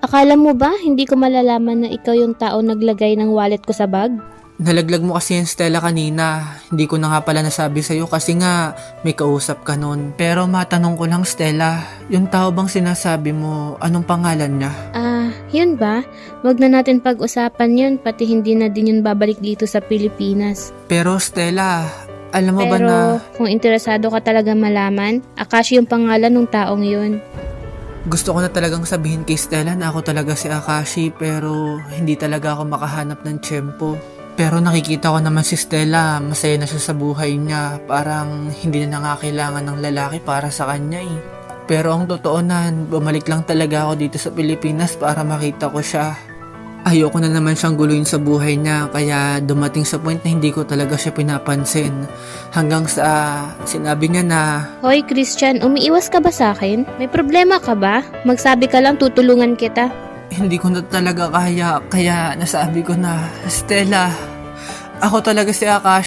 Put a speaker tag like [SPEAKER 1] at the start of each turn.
[SPEAKER 1] Akala mo ba hindi ko malalaman na ikaw yung tao naglagay ng wallet ko sa bag?
[SPEAKER 2] Nalaglag mo kasi yung Stella kanina. Hindi ko na nga pala nasabi sa'yo kasi nga may kausap ka nun. Pero matanong ko lang Stella, yung tao bang sinasabi mo, anong pangalan niya?
[SPEAKER 1] Yun ba? Wag na natin pag-usapan yun, pati hindi na din yun babalik dito sa Pilipinas.
[SPEAKER 2] Pero Stella, alam mo ba na...
[SPEAKER 1] Pero kung interesado ka talaga malaman, Akashi yung pangalan ng taong yun.
[SPEAKER 2] Gusto ko na talagang sabihin kay Stella na ako talaga si Akashi pero hindi talaga ako makahanap ng tiyempo. Pero nakikita ko naman si Stella, masaya na siya sa buhay niya. Parang hindi na nga kailangan ng lalaki para sa kanya eh. Pero ang totoo na, bumalik lang talaga ako dito sa Pilipinas para makita ko siya. Ayoko na naman siyang guluhin sa buhay niya, kaya dumating sa point na hindi ko talaga siya pinapansin. Hanggang sa sinabi niya na,
[SPEAKER 1] Hoy Christian, umiiwas ka ba sa akin? May problema ka ba? Magsabi ka lang, tutulungan kita.
[SPEAKER 2] hindi ko na talaga kaya nasabi ko na, Stella, ako talaga si Akashi.